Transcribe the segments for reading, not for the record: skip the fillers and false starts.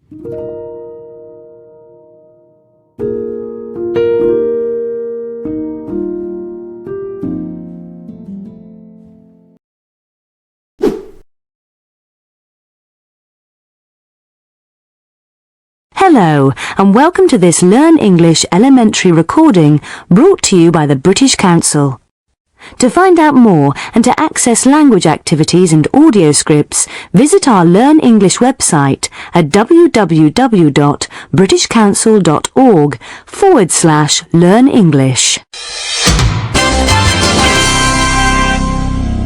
Hello, and welcome to this Learn English elementary recording brought to you by the British Council. To find out more and to access language activities and audio scripts, visit our Learn English website at www.britishcouncil.org/Learn English.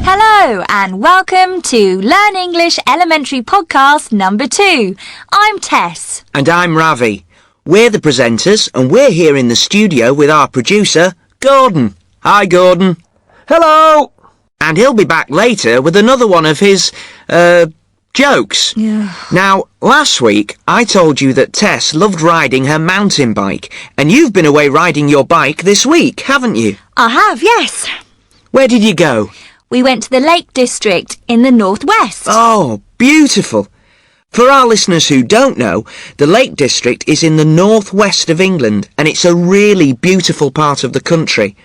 Hello and welcome to Learn English Elementary Podcast number 2. I'm Tess. And I'm Ravi. We're the presenters and we're here in the studio with our producer, Gordon. Hi, Gordon. Hello! And he'll be back later with another one of his, jokes. Yeah. Now, last week I told you that Tess loved riding her mountain bike, and you've been away riding your bike this week, haven't you? I have, yes. Where did you go? We went to the Lake District in the northwest. Oh, beautiful. For our listeners who don't know, the Lake District is in the northwest of England, and it's a really beautiful part of the country.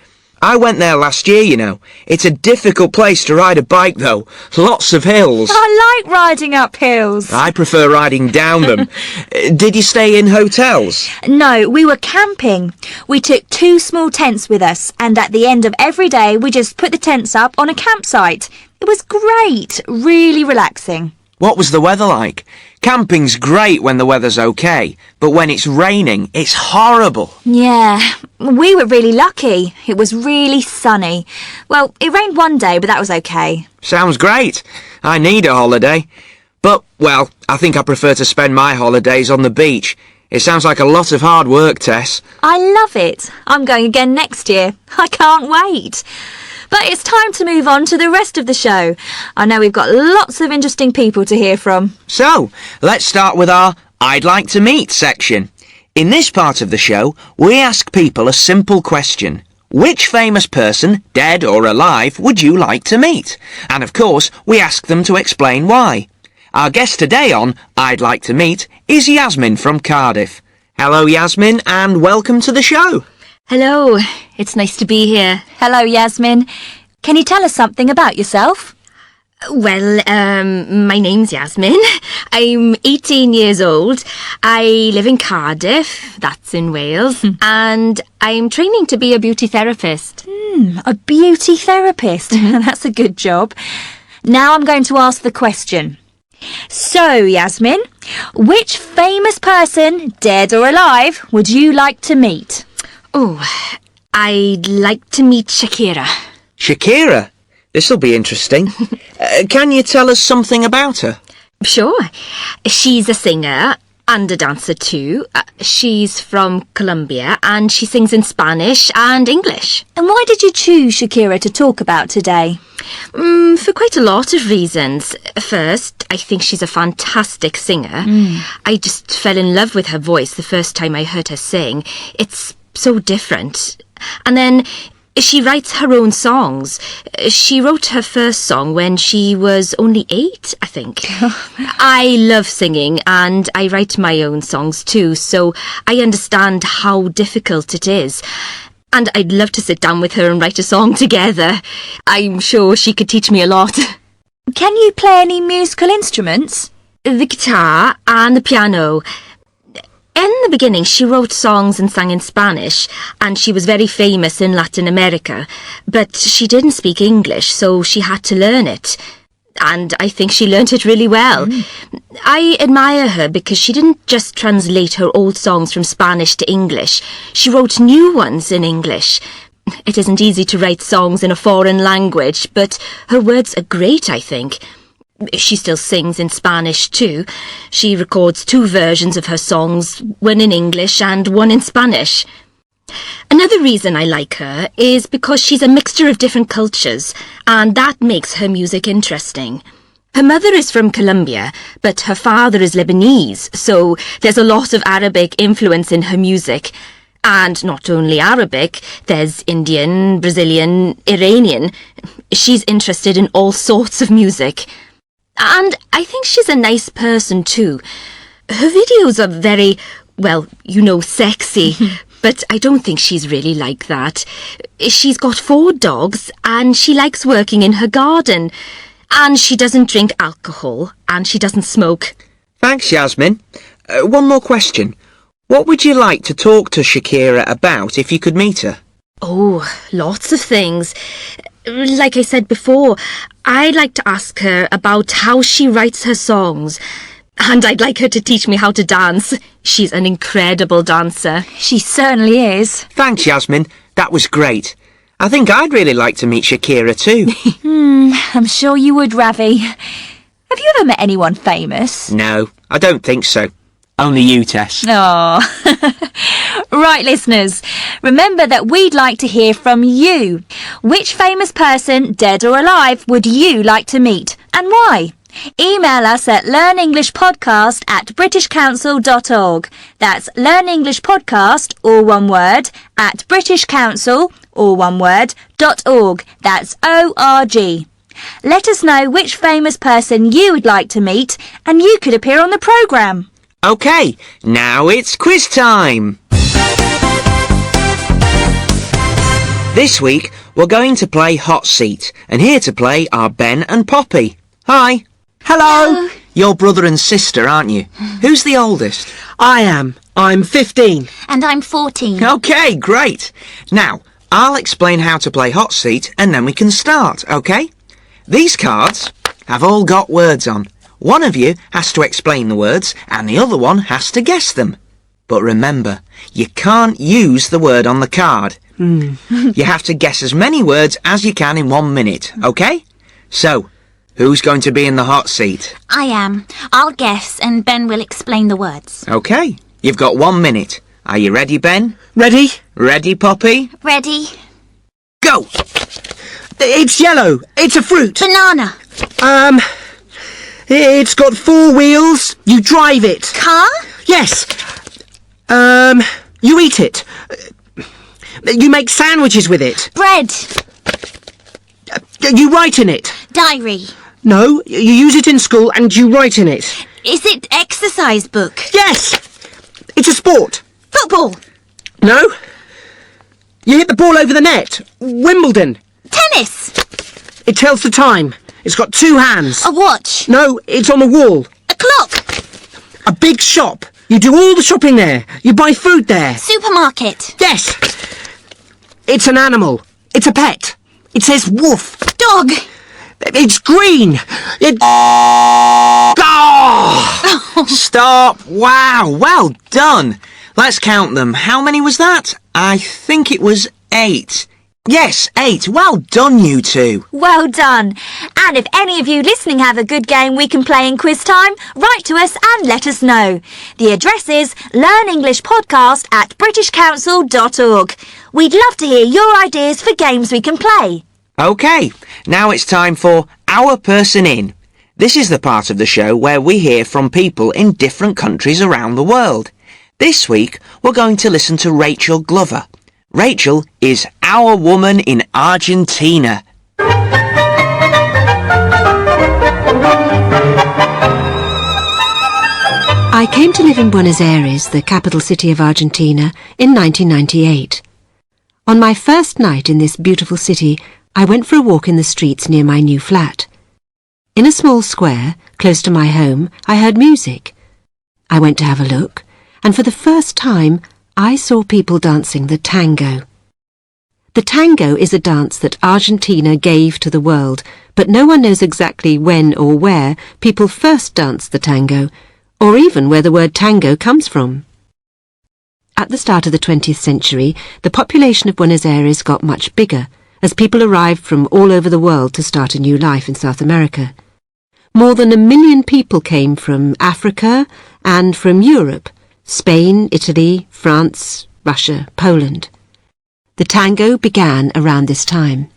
I went there last year, you know. It's a difficult place to ride a bike, though. Lots of hills. I like riding up hills. I prefer riding down them. Did you stay in hotels? No, we were camping. We took 2 small tents with us, and at the end of every day we just put the tents up on a campsite. It was great, really relaxing. What was the weather like? Camping's great when the weather's okay, but when it's raining, it's horrible. Yeah, we were really lucky. It was really sunny. Well, it rained one day, but that was okay. Sounds great. I need a holiday. But, well, I think I prefer to spend my holidays on the beach. It sounds like a lot of hard work, Tess. I love it. I'm going again next year. I can't wait. But it's time to move on to the rest of the show. I know we've got lots of interesting people to hear from. So, let's start with our I'd Like to Meet section. In this part of the show, we ask people a simple question. Which famous person, dead or alive, would you like to meet? And of course, we ask them to explain why. Our guest today on I'd Like to Meet is Yasmin from Cardiff. Hello, Yasmin, and welcome to the show. Hello, it's nice to be here. Hello, Yasmin. Can you tell us something about yourself? Well, my name's Yasmin. I'm 18 years old. I live in Cardiff, that's in Wales, and I'm training to be a beauty therapist. A beauty therapist. That's a good job. Now I'm going to ask the question. So, Yasmin, which famous person, dead or alive, would you like to meet? Oh, I'd like to meet Shakira. Shakira? This'll be interesting. Can you tell us something about her? Sure. She's a singer and a dancer too. She's from Colombia and she sings in Spanish and English. And why did you choose Shakira to talk about today? For quite a lot of reasons. First, I think she's a fantastic singer. I just fell in love with her voice the first time I heard her sing. It's so different. And then she writes her own songs. She wrote her first song when she was only 8, I think. I love singing and I write my own songs too, so I understand how difficult it is. And I'd love to sit down with her and write a song together. I'm sure she could teach me a lot. Can you play any musical instruments? The guitar and the piano. In the beginning, she wrote songs and sang in Spanish, and she was very famous in Latin America. But she didn't speak English, so she had to learn it. And I think she learnt it really well. I admire her because she didn't just translate her old songs from Spanish to English. She wrote new ones in English. It isn't easy to write songs in a foreign language, but her words are great, I think. She still sings in Spanish too. She records 2 versions of her songs, one in English and one in Spanish. Another reason I like her is because she's a mixture of different cultures, and that makes her music interesting. Her mother is from Colombia, but her father is Lebanese, so there's a lot of Arabic influence in her music. And not only Arabic, there's Indian, Brazilian, Iranian. She's interested in all sorts of music. And I think she's a nice person too. Her videos are very, well, you know, sexy. But I don't think she's really like that. She's got 4 dogs and she likes working in her garden. And she doesn't drink alcohol and she doesn't smoke. Thanks, Yasmin. One more question. What would you like to talk to Shakira about if you could meet her? Oh, lots of things. Like I said before, I'd like to ask her about how she writes her songs. And I'd like her to teach me how to dance. She's an incredible dancer. She certainly is. Thanks, Yasmin. That was great. I think I'd really like to meet Shakira too. I'm sure you would, Ravi. Have you ever met anyone famous? No, I don't think so. Only you, Tess. Oh. Right, listeners. Remember that we'd like to hear from you. Which famous person, dead or alive, would you like to meet and why? Email us at learnenglishpodcast@britishcouncil.org. That's learnenglishpodcast, all one word, @britishcouncil, all one word, .org. That's ORG. Let us know which famous person you would like to meet and you could appear on the programme. OK, now it's quiz time. This week, we're going to play Hot Seat, and here to play are Ben and Poppy. Hi. Hello. You're brother and sister, aren't you? Who's the oldest? I am. I'm 15. And I'm 14. OK, great. Now, I'll explain how to play Hot Seat and then we can start, OK? These cards have all got words on. One of you has to explain the words and the other one has to guess them. But remember, you can't use the word on the card. You have to guess as many words as you can in 1 minute, OK? So, who's going to be in the hot seat? I am. I'll guess and Ben will explain the words. OK, you've got 1 minute. Are you ready, Ben? Ready? Ready, Poppy? Ready? Go! It's yellow. It's a fruit. Banana. It's got 4 wheels. You drive it. Car? Yes. You eat it. You make sandwiches with it. Bread. You write in it. Diary. No, you use it in school and you write in it. Is it exercise book? Yes. It's a sport. Football. No. You hit the ball over the net. Wimbledon. Tennis. It tells the time. It's got 2 hands. A watch. No, it's on the wall. A clock. A big shop. You do all the shopping there. You buy food there. Supermarket. Yes. It's an animal. It's a pet. It says woof. Dog. It's green. It... Oh! Stop! Wow, well done. Let's count them. How many was that? I think it was 8. Yes, 8. Well done, you two. Well done. And if any of you listening have a good game we can play in quiz time, write to us and let us know. The address is learnenglishpodcast@britishcouncil.org. We'd love to hear your ideas for games we can play. OK, now it's time for Our Person In. This is the part of the show where we hear from people in different countries around the world. This week, we're going to listen to Rachel Glover. Rachel is our woman in Argentina. I came to live in Buenos Aires, the capital city of Argentina, in 1998. On my first night in this beautiful city, I went for a walk in the streets near my new flat. In a small square, close to my home, I heard music. I went to have a look, and for the first time, I saw people dancing the tango. The tango is a dance that Argentina gave to the world, but no one knows exactly when or where people first danced the tango, or even where the word tango comes from. At the start of the 20th century, the population of Buenos Aires got much bigger, as people arrived from all over the world to start a new life in South America. More than 1 million people came from Africa and from Europe, Spain, Italy, France, Russia, Poland. The tango began around this time.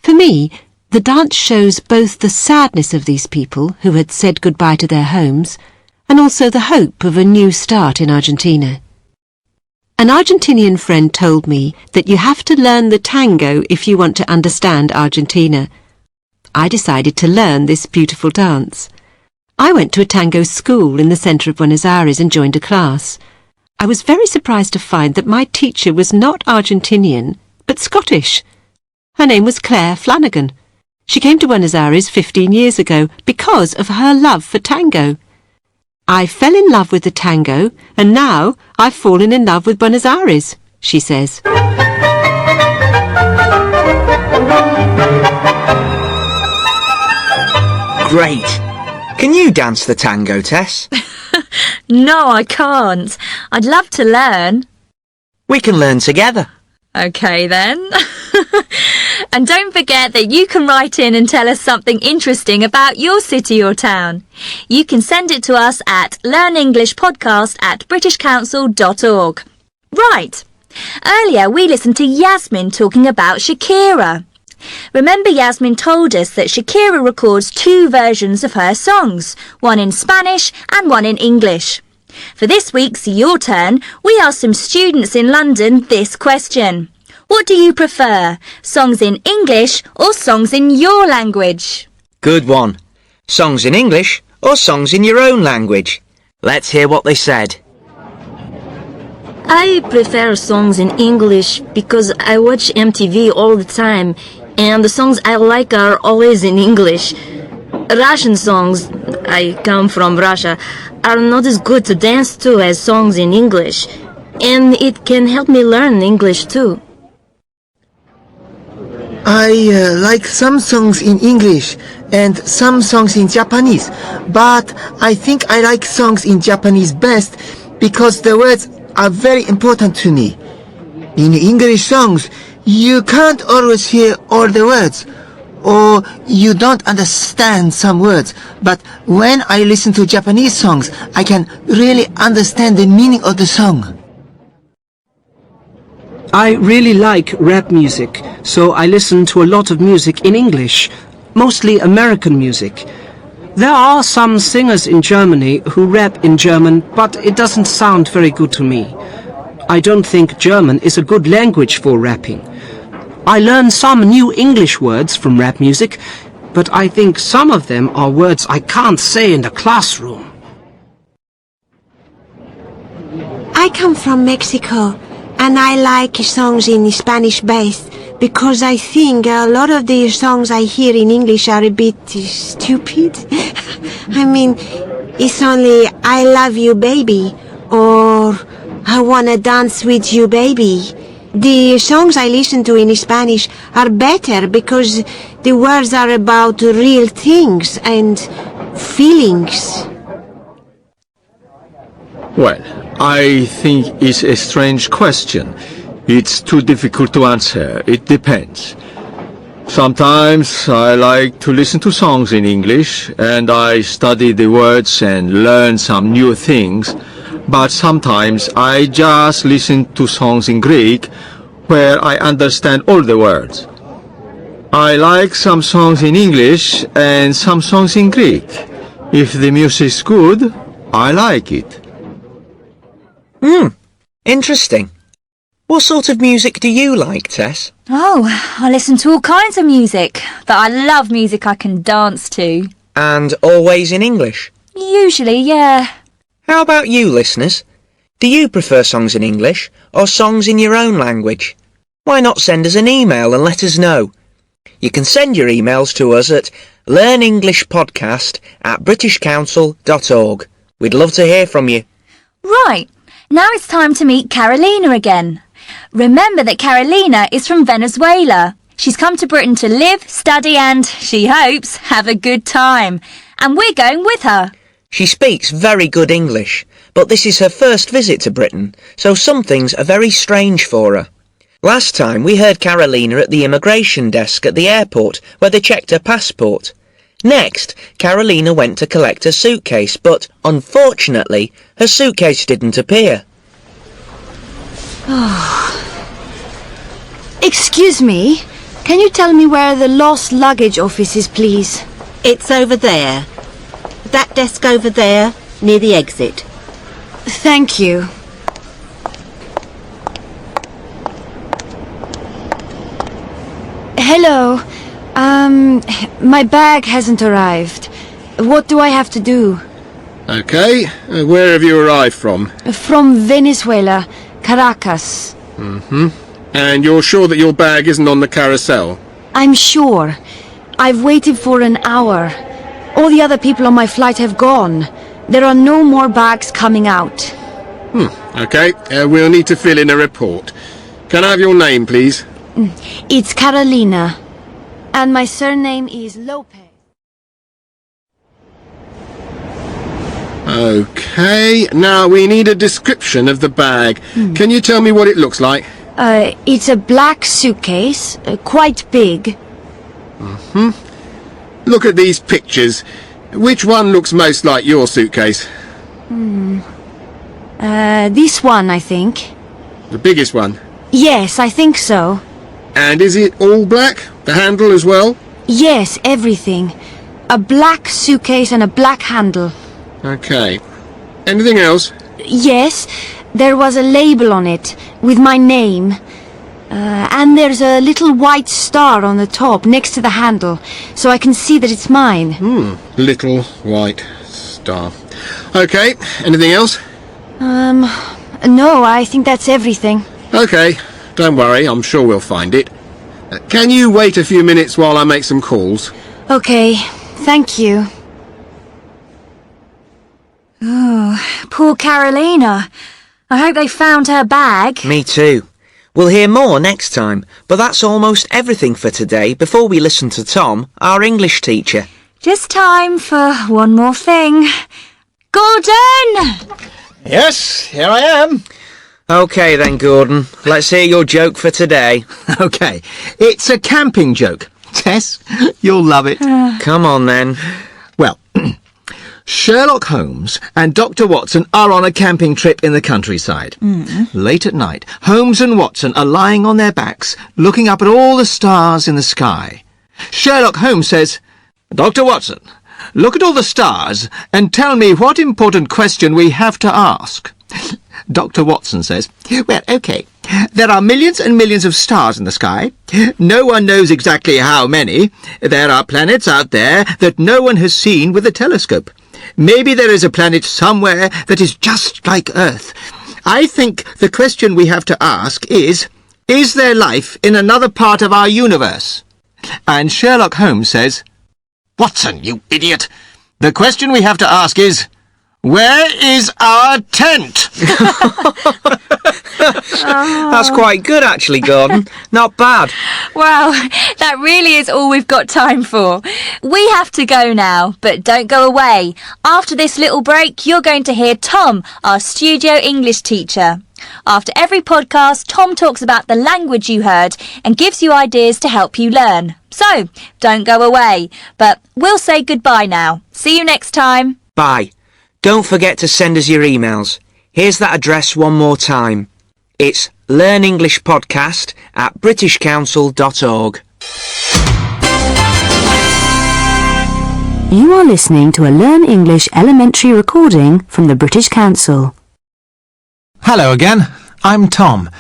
For me, the dance shows both the sadness of these people who had said goodbye to their homes and also the hope of a new start in Argentina. An Argentinian friend told me that you have to learn the tango if you want to understand Argentina. I decided to learn this beautiful dance. I went to a tango school in the centre of Buenos Aires and joined a class. I was very surprised to find that my teacher was not Argentinian, but Scottish. Her name was Claire Flanagan. She came to Buenos Aires 15 years ago because of her love for tango. I fell in love with the tango, and now I've fallen in love with Buenos Aires, she says. Great! Can you dance the tango, Tess? No, I can't. I'd love to learn. We can learn together. OK then. And don't forget that you can write in and tell us something interesting about your city or town. You can send it to us at learnenglishpodcast@britishcouncil.org. Right. Earlier we listened to Yasmin talking about Shakira. Remember, Yasmin told us that Shakira records 2 versions of her songs, one in Spanish and one in English. For this week's Your Turn, we asked some students in London this question. What do you prefer, songs in English or songs in your language? Good one. Songs in English or songs in your own language? Let's hear what they said. I prefer songs in English because I watch MTV all the time, and the songs I like are always in English. Russian songs, I come from Russia, are not as good to dance to as songs in English, and it can help me learn English too. I like some songs in English and some songs in Japanese, but I think I like songs in Japanese best because the words are very important to me. In English songs, you can't always hear all the words, or you don't understand some words, but when I listen to Japanese songs, I can really understand the meaning of the song. I really like rap music, so I listen to a lot of music in English, mostly American music. There are some singers in Germany who rap in German, but it doesn't sound very good to me. I don't think German is a good language for rapping. I learn some new English words from rap music, but I think some of them are words I can't say in the classroom. I come from Mexico, and I like songs in Spanish best because I think a lot of the songs I hear in English are a bit stupid. I mean, it's only I love you baby or I wanna dance with you baby. The songs I listen to in Spanish are better because the words are about real things and feelings. Well, I think it's a strange question. It's too difficult to answer. It depends. Sometimes I like to listen to songs in English and I study the words and learn some new things, but sometimes I just listen to songs in Greek where I understand all the words. I like some songs in English and some songs in Greek. If the music's good, I like it. Interesting. What sort of music do you like, Tess? Oh, I listen to all kinds of music, but I love music I can dance to. And always in English? Usually, yeah. How about you, listeners? Do you prefer songs in English or songs in your own language? Why not send us an email and let us know? You can send your emails to us at learnenglishpodcast@britishcouncil.org. We'd love to hear from you. Right, now it's time to meet Carolina again. Remember that Carolina is from Venezuela. She's come to Britain to live, study and, she hopes, have a good time. And we're going with her. She speaks very good English, but this is her first visit to Britain, so some things are very strange for her. Last time we heard Carolina at the immigration desk at the airport where they checked her passport. Next, Carolina went to collect her suitcase, but unfortunately, her suitcase didn't appear. Excuse me, can you tell me where the lost luggage office is, please? It's over there. That desk over there, near the exit. Thank you. Hello. My bag hasn't arrived. What do I have to do? Okay, where have you arrived from? From Venezuela, Caracas. And you're sure that your bag isn't on the carousel? I'm sure. I've waited for an hour. All the other people on my flight have gone. There are no more bags coming out. Okay, we'll need to fill in a report. Can I have your name, please? It's Carolina. And my surname is Lopez. Okay, now we need a description of the bag. Can you tell me what it looks like? It's a black suitcase, quite big. Look at these pictures. Which one looks most like your suitcase? This one, I think. The biggest one? Yes, I think so. And is it all black? The handle as well? Yes, everything. A black suitcase and a black handle. Okay. Anything else? Yes, there was a label on it with my name. And there's a little white star on the top next to the handle, so I can see that it's mine. Little white star. Okay, anything else? No, I think that's everything. Okay, don't worry, I'm sure we'll find it. Can you wait a few minutes while I make some calls? Okay, thank you. Oh, poor Carolina. I hope they found her bag. Me too. We'll hear more next time, but that's almost everything for today before we listen to Tom, our English teacher. Just time for one more thing. Gordon! Yes, here I am. OK then, Gordon. Let's hear your joke for today. OK, it's a camping joke. Tess, you'll love it. Come on then. Well, Sherlock Holmes and Dr. Watson are on a camping trip in the countryside. Late at night, Holmes and Watson are lying on their backs, looking up at all the stars in the sky. Sherlock Holmes says, "Dr. Watson, look at all the stars and tell me what important question we have to ask." Dr. Watson says, "Well, OK, there are millions and millions of stars in the sky. No one knows exactly how many. There are planets out there that no one has seen with a telescope. Maybe there is a planet somewhere that is just like Earth. I think the question we have to ask is there life in another part of our universe?" And Sherlock Holmes says, "Watson, you idiot! The question we have to ask is, where is our tent?" That's quite good, actually, Gordon. Not bad. Well, that really is all we've got time for. We have to go now, but don't go away. After this little break, you're going to hear Tom, our studio English teacher. After every podcast, Tom talks about the language you heard and gives you ideas to help you learn. So, don't go away. But we'll say goodbye now. See you next time. Bye. Don't forget to send us your emails. Here's that address one more time. It's learnenglishpodcast@britishcouncil.org. You are listening to a Learn English elementary recording from the British Council. Hello again, I'm Tom.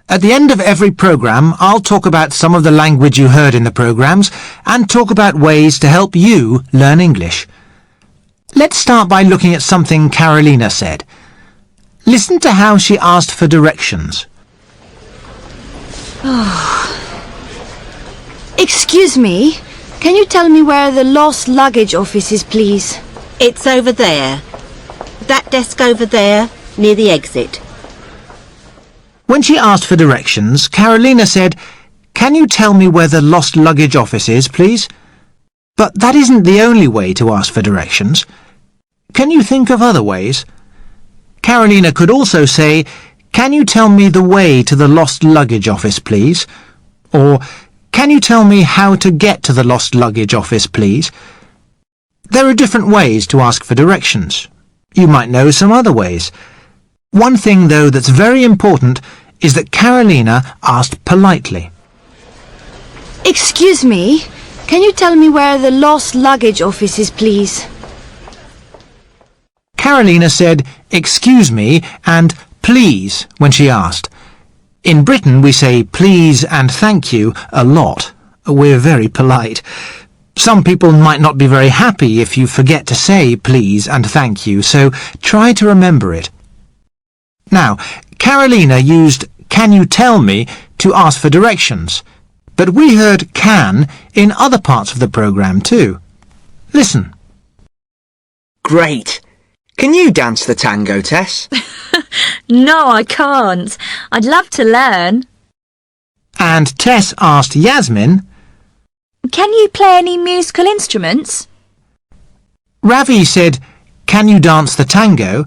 At the end of every programme, I'll talk about some of the language you heard in the programmes and talk about ways to help you learn English. Let's start by looking at something Carolina said. Listen to how she asked for directions. Excuse me, can you tell me where the lost luggage office is, please? It's over there. That desk over there, near the exit. When she asked for directions, Carolina said, "Can you tell me where the lost luggage office is, please?" But that isn't the only way to ask for directions. Can you think of other ways? Carolina could also say, "Can you tell me the way to the lost luggage office, please?" Or, "Can you tell me how to get to the lost luggage office, please?" There are different ways to ask for directions. You might know some other ways. One thing, though, that's very important is that Carolina asked politely. Excuse me, can you tell me where the lost luggage office is, please? Carolina said, "Excuse me," and "please" when she asked. In Britain we say please and thank you a lot. We're very polite. Some people might not be very happy if you forget to say please and thank you, so try to remember it. Now, Carolina used "Can you tell me?" to ask for directions, but we heard "can" in other parts of the programme too. Listen. Great! Can you dance the tango, Tess? No, I can't. I'd love to learn. And Tess asked Yasmin, Can you play any musical instruments? Ravi said, "Can you dance the tango?"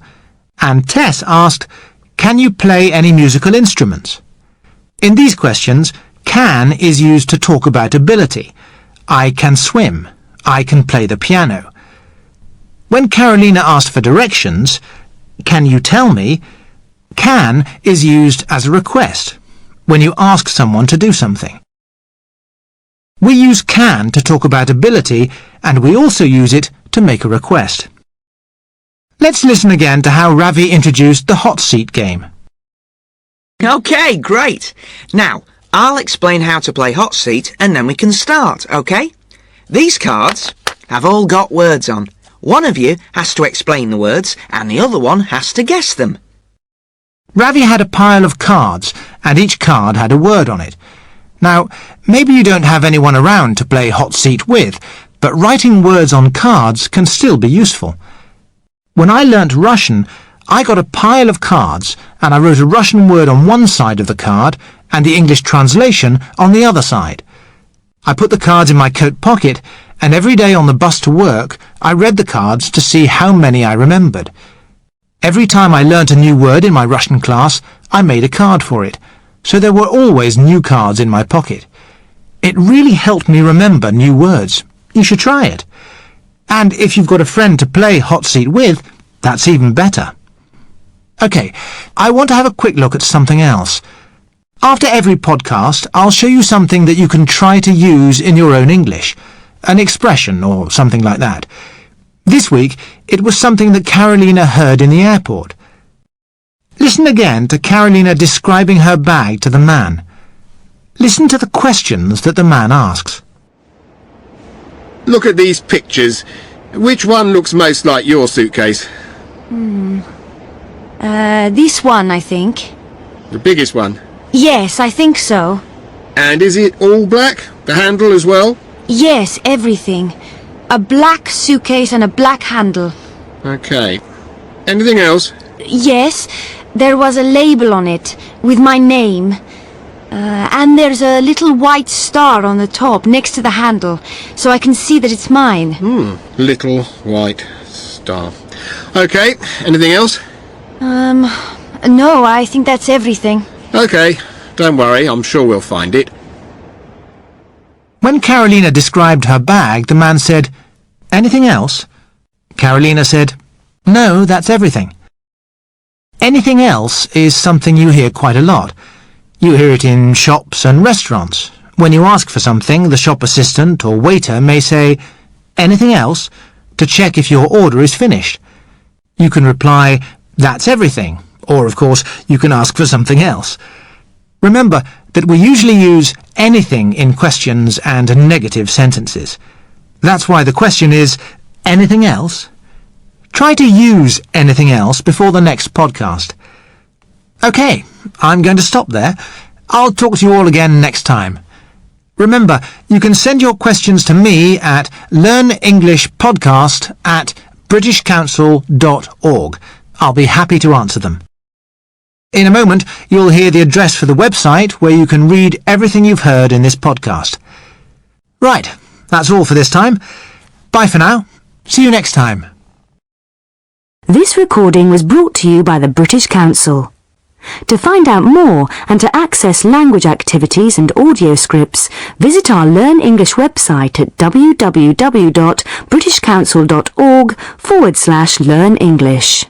and Tess asked, "Can you play any musical instruments?" In these questions, can is used to talk about ability. I can swim. I can play the piano. When Carolina asked for directions, "Can you tell me?" can is used as a request, when you ask someone to do something. We use can to talk about ability, and we also use it to make a request. Let's listen again to how Ravi introduced the hot seat game. OK, great. Now, I'll explain how to play hot seat and then we can start, OK? These cards have all got words on. One of you has to explain the words and the other one has to guess them. Ravi had a pile of cards, and each card had a word on it. Now, maybe you don't have anyone around to play hot seat with, but writing words on cards can still be useful. When I learnt Russian, I got a pile of cards, and I wrote a Russian word on one side of the card and the English translation on the other side. I put the cards in my coat pocket, and every day on the bus to work, I read the cards to see how many I remembered. Every time I learnt a new word in my Russian class, I made a card for it, so there were always new cards in my pocket. It really helped me remember new words. You should try it. And if you've got a friend to play hot seat with, that's even better. OK, I want to have a quick look at something else. After every podcast, I'll show you something that you can try to use in your own English, an expression or something like that. This week, it was something that Carolina heard in the airport. Listen again to Carolina describing her bag to the man. Listen to the questions that the man asks. Look at these pictures. Which one looks most like your suitcase? This one, I think. The biggest one? Yes, I think so. And is it all black? The handle as well? Yes, everything. A black suitcase and a black handle. OK. Anything else? Yes, there was a label on it with my name. And there's a little white star on the top next to the handle, so I can see that it's mine. Little white star. OK. Anything else? No, I think that's everything. OK. Don't worry, I'm sure we'll find it. When Carolina described her bag, the man said, "Anything else?" Carolina said, "No, that's everything." Anything else is something you hear quite a lot. You hear it in shops and restaurants. When you ask for something, the shop assistant or waiter may say, "Anything else?" to check if your order is finished. You can reply, "That's everything," or of course you can ask for something else. Remember that we usually use anything in questions and negative sentences. That's why the question is, anything else? Try to use anything else before the next podcast. OK, I'm going to stop there. I'll talk to you all again next time. Remember, you can send your questions to me at learnenglishpodcast@britishcouncil.org. I'll be happy to answer them. In a moment, you'll hear the address for the website where you can read everything you've heard in this podcast. Right, that's all for this time. Bye for now. See you next time. This recording was brought to you by the British Council. To find out more and to access language activities and audio scripts, visit our Learn English website at www.britishcouncil.org/learn English.